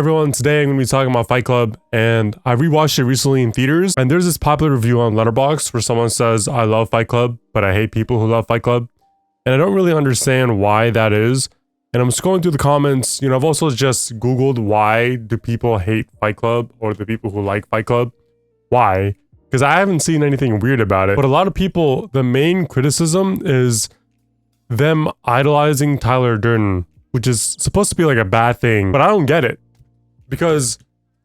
Everyone, today I'm going to be talking about Fight Club, and I rewatched it recently in theaters, and there's this popular review on Letterboxd where someone says, I love Fight Club, but I hate people who love Fight Club, and I don't really understand why that is, and I'm scrolling through the comments. I've also just Googled why do people hate Fight Club, or the people who like Fight Club, why? Because I haven't seen anything weird about it, but a lot of people, the main criticism is them idolizing Tyler Durden, which is supposed to be like a bad thing, but I don't get it. Because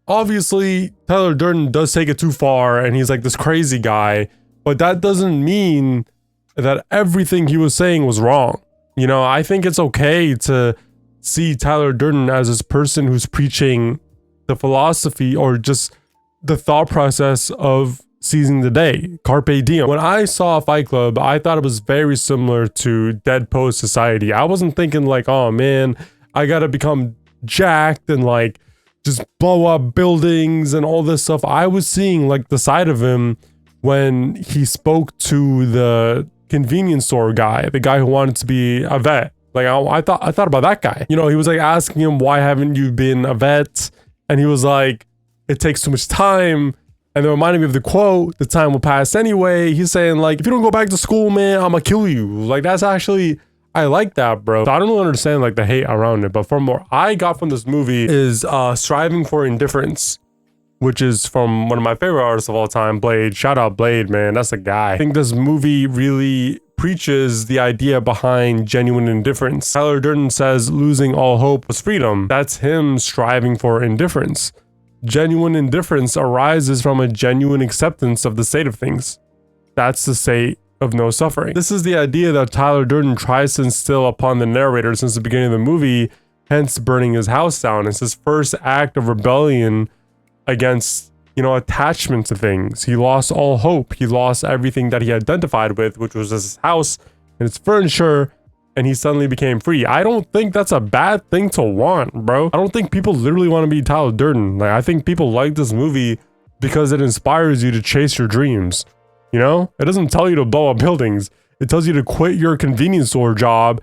obviously Tyler Durden does take it too far and he's like this crazy guy, but that doesn't mean that everything he was saying was wrong. I think it's okay to see Tyler Durden as this person who's preaching the philosophy or just the thought process of seizing the day, carpe diem. When I saw Fight Club, I thought it was very similar to Dead Post Society. I wasn't thinking like, oh man, I gotta become jacked and like just blow up buildings and all this stuff. I was seeing like the side of him when he spoke to the convenience store guy, the guy who wanted to be a vet. Like I thought about that guy. He was like asking him, why haven't you been a vet? And he was like, it takes too much time. And it reminded me of the quote, the time will pass anyway. He's saying like, if you don't go back to school, man, I'm gonna kill you. Like that's actually, I like that, bro. So I don't really understand like the hate around it, but from what I got from this movie is striving for indifference, which is from one of my favorite artists of all time, Blade. Shout out Blade, man. That's a guy. I think this movie really preaches the idea behind genuine indifference. Tyler Durden says losing all hope was freedom. That's him striving for indifference. Genuine indifference arises from a genuine acceptance of the state of things. That's the state of no suffering. This is the idea that Tyler Durden tries to instill upon the narrator since the beginning of the movie, hence burning his house down. It's his first act of rebellion against, attachment to things. He lost all hope. He lost everything that he identified with, which was his house and his furniture, and he suddenly became free. I don't think that's a bad thing to want, bro. I don't think people literally want to be Tyler Durden. Like, I think people like this movie because it inspires you to chase your dreams. It doesn't tell you to blow up buildings. It tells you to quit your convenience store job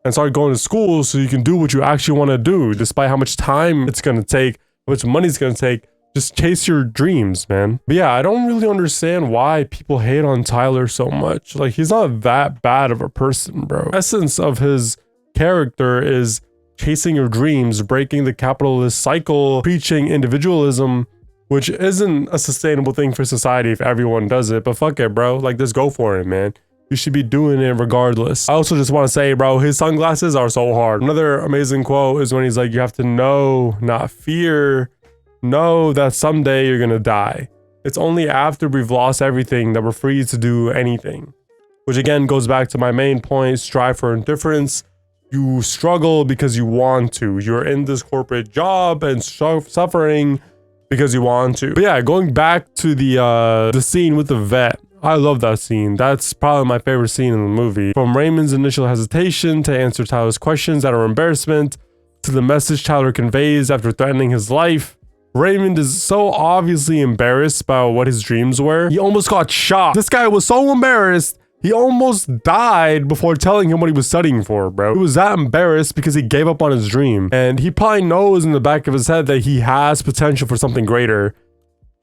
and start going to school so you can do what you actually want to do, despite how much time it's going to take, how much money it's going to take. Just chase your dreams, man. But yeah, I don't really understand why people hate on Tyler so much. Like, he's not that bad of a person, bro. The essence of his character is chasing your dreams, breaking the capitalist cycle, preaching individualism, which isn't a sustainable thing for society if everyone does it, but fuck it, bro. Like, just go for it, man. You should be doing it regardless. I also just want to say, bro, his sunglasses are so hard. Another amazing quote is when he's like, you have to know, not fear. Know that someday you're gonna die. It's only after we've lost everything that we're free to do anything. Which again goes back to my main point, strive for indifference. You struggle because you want to. You're in this corporate job and suffering because you want to. But yeah, going back to the scene with the vet, I love that scene. That's probably my favorite scene in the movie. From Raymond's initial hesitation to answer Tyler's questions that are embarrassment, to the message Tyler conveys after threatening his life. Raymond is so obviously embarrassed by what his dreams were. He almost got shot. This guy was so embarrassed, he almost died before telling him what he was studying for, bro. He was that embarrassed because he gave up on his dream. And he probably knows in the back of his head that he has potential for something greater,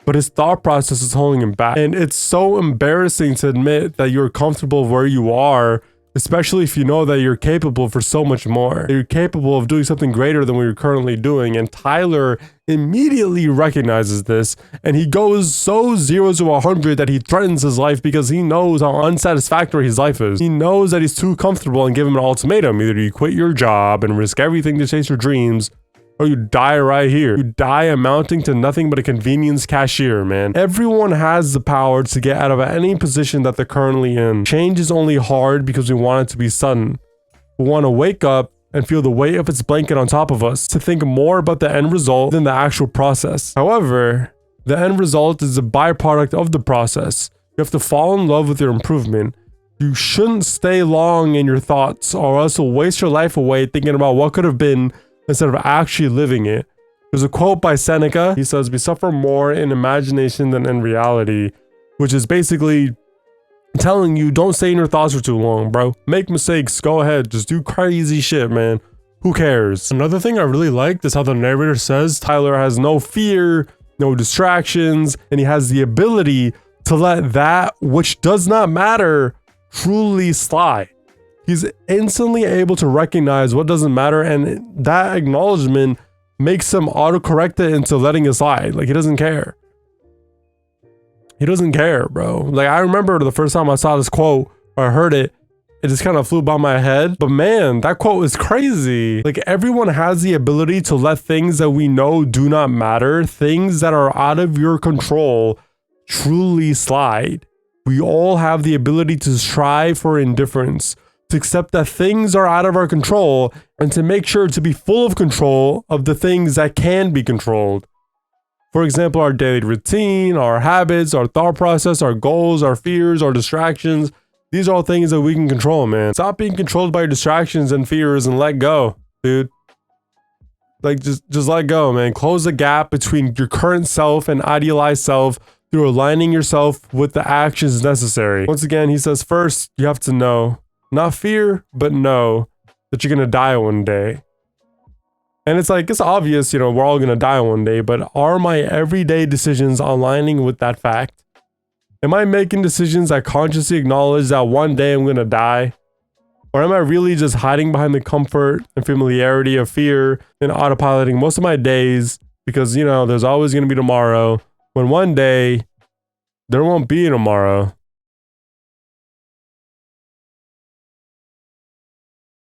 but his thought process is holding him back. And it's so embarrassing to admit that you're comfortable where you are, especially if you know that you're capable for so much more. You're capable of doing something greater than what you're currently doing. And Tyler immediately recognizes this, and he goes so 0 to 100 that he threatens his life because he knows how unsatisfactory his life is. He knows that he's too comfortable and give him an ultimatum. Either you quit your job and risk everything to chase your dreams, or you die right here. You die amounting to nothing but a convenience cashier, man. Everyone has the power to get out of any position that they're currently in. Change is only hard because we want it to be sudden. We want to wake up and feel the weight of its blanket on top of us, to think more about the end result than the actual process. However, the end result is a byproduct of the process. You have to fall in love with your improvement. You shouldn't stay long in your thoughts, or else you'll waste your life away thinking about what could have been instead of actually living it. There's a quote by Seneca. He says, we suffer more in imagination than in reality, which is basically telling you don't stay in your thoughts for too long, bro. Make mistakes, go ahead, just do crazy shit, man. Who cares? Another thing I really liked is how the narrator says Tyler has no fear, no distractions, and he has the ability to let that which does not matter truly slide. He's instantly able to recognize what doesn't matter, and that acknowledgement makes him autocorrect it into letting it slide. Like, he doesn't care. He doesn't care, bro. Like, I remember the first time I saw this quote or I heard it, it just kind of flew by my head. But man, that quote is crazy. Like, everyone has the ability to let things that we know do not matter, things that are out of your control, truly slide. We all have the ability to strive for indifference, to accept that things are out of our control, and to make sure to be full of control of the things that can be controlled. For example, our daily routine, our habits, our thought process, our goals, our fears, our distractions. These are all things that we can control, man. Stop being controlled by your distractions and fears and let go, dude. Like, just let go, man. Close the gap between your current self and idealized self through aligning yourself with the actions necessary. Once again, he says, first, you have to know, not fear, but know that you're gonna die one day. And it's like, it's obvious, you know, we're all gonna die one day, but are my everyday decisions aligning with that fact? Am I making decisions that consciously acknowledge that one day I'm gonna die? Or am I really just hiding behind the comfort and familiarity of fear and autopiloting most of my days because, you know, there's always gonna be tomorrow, when one day there won't be a tomorrow?